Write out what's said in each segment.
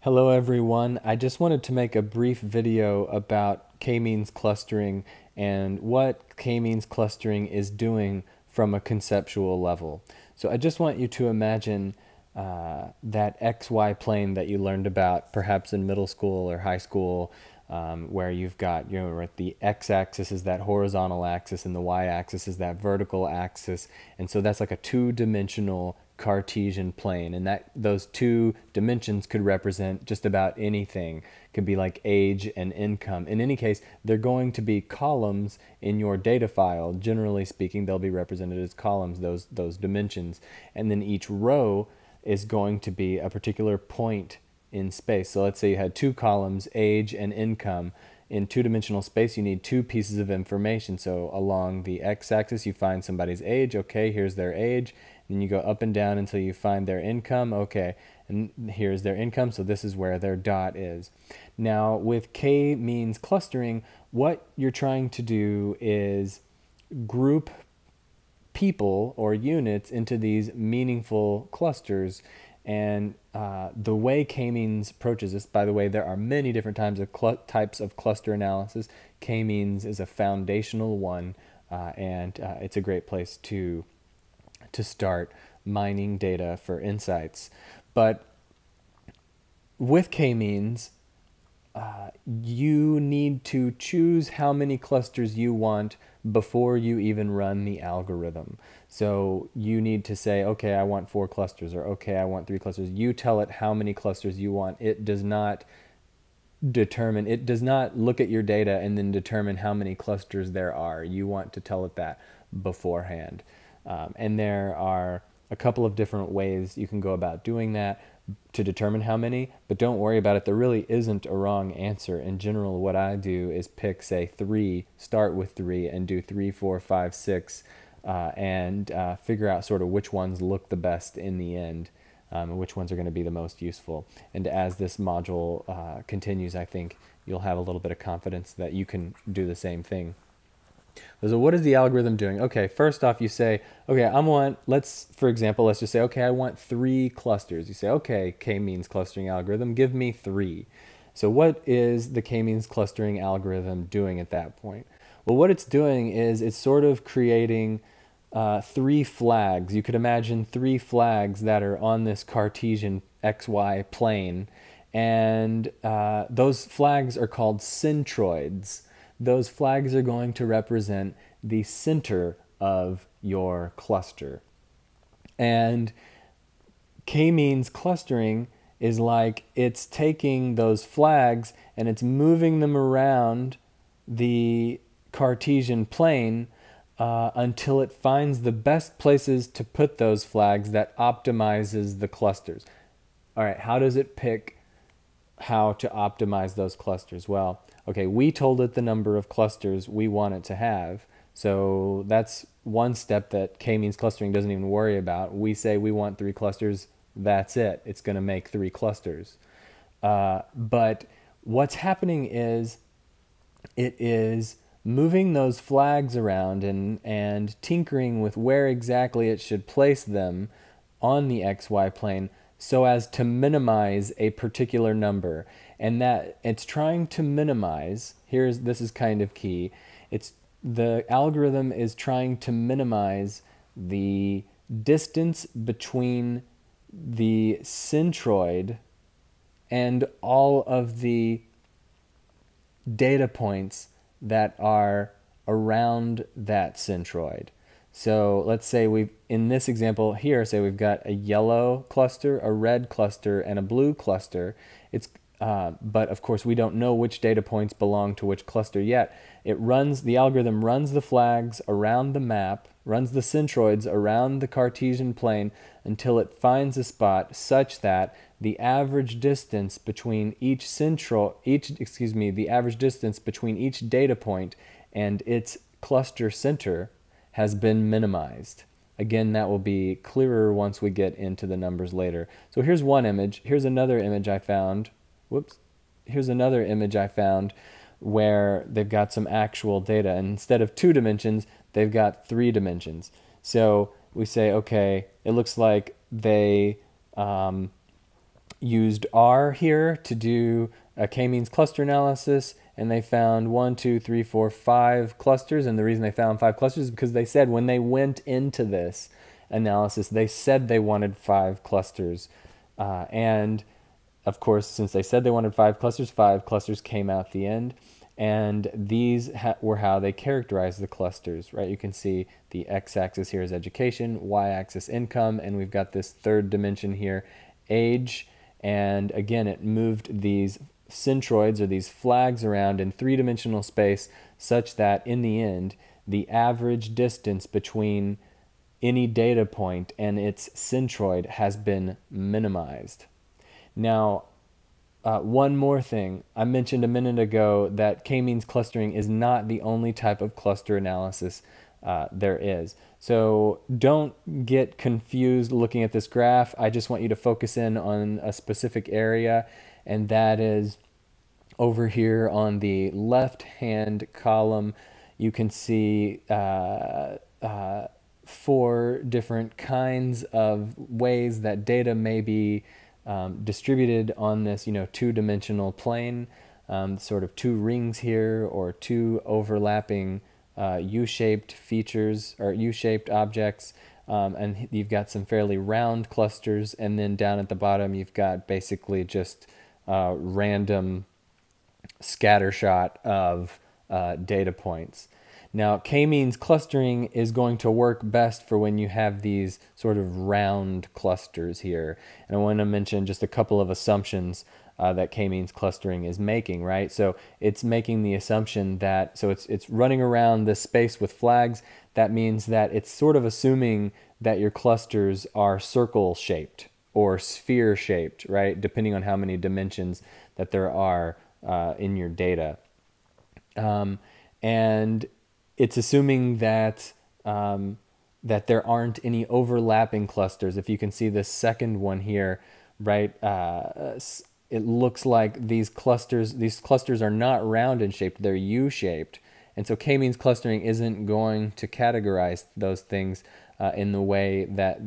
Hello everyone. I just wanted to make a brief video about k-means clustering and what k-means clustering is doing from a conceptual level. So I just want you to imagine that XY plane that you learned about perhaps in middle school or high school, where you've got, right, the x-axis is that horizontal axis and the y-axis is that vertical axis. And so that's like a two-dimensional Cartesian plane, and that those two dimensions could represent just about anything. Could be like age and income. In any case, they're going to be columns in your data file. Generally speaking, they'll be represented as columns, those dimensions, and then each row is going to be a particular point in space. So let's say you had two columns, age and income. In two-dimensional space, you need two pieces of information. So along the x-axis, you find somebody's age. Okay, here's their age. And you go up and down until you find their income. Okay, and here's their income. So this is where their dot is. Now, with k-means clustering, what you're trying to do is group people or units into these meaningful clusters. And the way k-means approaches this, by the way, there are many different types of cluster analysis. K-means is a foundational one, and it's a great place to start mining data for insights. But with k-means, you need to choose how many clusters you want before you even run the algorithm. So you need to say, okay, I want 4 clusters, or okay, I want 3 clusters. You tell it how many clusters you want. It does not look at your data and then determine how many clusters there are. You want to tell it that beforehand. And there are a couple of different ways you can go about doing that to determine how many, but don't worry about it. There really isn't a wrong answer. In general, what I do is pick, say, 3, start with 3, and do 3, 4, 5, 6, and figure out sort of which ones look the best in the end, and which ones are going to be the most useful. And as this module continues, I think you'll have a little bit of confidence that you can do the same thing. So what is the algorithm doing? Okay, first off, you say, okay, for example, let's just say, okay, I want 3 clusters. You say, okay, k-means clustering algorithm, give me 3. So what is the k-means clustering algorithm doing at that point? Well, what it's doing is it's sort of creating 3 flags. You could imagine 3 flags that are on this Cartesian XY plane, and those flags are called centroids. Those flags are going to represent the center of your cluster. And k-means clustering is like it's taking those flags and it's moving them around the Cartesian plane until it finds the best places to put those flags that optimizes the clusters. All right, how does it pick how to optimize those clusters? Well, okay, we told it the number of clusters we want it to have. So that's one step that k-means clustering doesn't even worry about. We say we want 3 clusters, that's it. It's going to make 3 clusters. But what's happening is it is moving those flags around and tinkering with where exactly it should place them on the XY plane so as to minimize a particular number. And that it's trying to minimize, this is kind of key, the algorithm is trying to minimize the distance between the centroid and all of the data points that are around that centroid. So let's say in this example here, say we've got a yellow cluster, a red cluster, and a blue cluster. But of course we don't know which data points belong to which cluster yet. The algorithm runs the flags around the map, runs the centroids around the Cartesian plane until it finds a spot such that the average distance between each data point and its cluster center has been minimized. Again, that will be clearer once we get into the numbers later. So here's one image. Here's another image I found. Here's another image I found where they've got some actual data. And instead of 2 dimensions, they've got 3 dimensions. So we say, okay, it looks like they used R here to do a k-means cluster analysis, and they found 1, 2, 3, 4, 5 clusters. And the reason they found 5 clusters is because they said when they went into this analysis, they said they wanted 5 clusters. And of course, since they said they wanted 5 clusters came out the end. And these were how they characterized the clusters, right? You can see the x-axis here is education, y-axis income, and we've got this third dimension here, age. And again, it moved these centroids, or these flags, around in 3-dimensional space such that in the end, the average distance between any data point and its centroid has been minimized. Now, one more thing. I mentioned a minute ago that k-means clustering is not the only type of cluster analysis there is. So don't get confused looking at this graph. I just want you to focus in on a specific area, and that is over here on the left-hand column. You can see 4 different kinds of ways that data may be distributed on this, 2-dimensional plane, sort of 2 rings here, or 2 overlapping U-shaped features or U-shaped objects, and you've got some fairly round clusters, and then down at the bottom you've got basically just random scattershot of data points. Now, k-means clustering is going to work best for when you have these sort of round clusters here. And I want to mention just a couple of assumptions that k-means clustering is making, right? So it's making the assumption that, so it's running around this space with flags. That means that it's sort of assuming that your clusters are circle-shaped or sphere-shaped, right? Depending on how many dimensions that there are in your data. And it's assuming that that there aren't any overlapping clusters. If you can see the second one here, right, it looks like these clusters are not round and shaped, they're U-shaped. And so k-means clustering isn't going to categorize those things in the way that,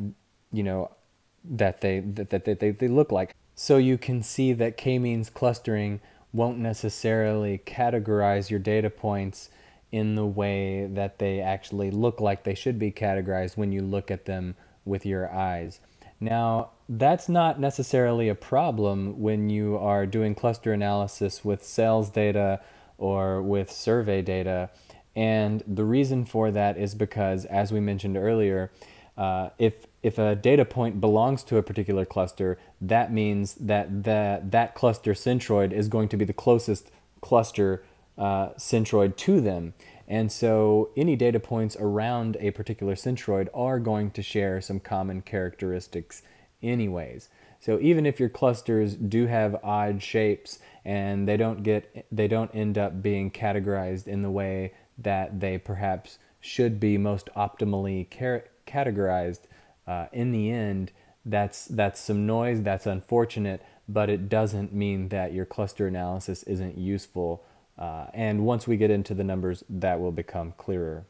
that they look like. So you can see that k-means clustering won't necessarily categorize your data points in the way that they actually look like they should be categorized when you look at them with your eyes. Now, that's not necessarily a problem when you are doing cluster analysis with sales data or with survey data. And the reason for that is because, as we mentioned earlier, if a data point belongs to a particular cluster, that means that that cluster centroid is going to be the closest cluster centroid to them. And so any data points around a particular centroid are going to share some common characteristics anyways. So even if your clusters do have odd shapes and they don't end up being categorized in the way that they perhaps should be most optimally categorized, in the end, that's some noise, that's unfortunate, but it doesn't mean that your cluster analysis isn't useful. And once we get into the numbers, that will become clearer.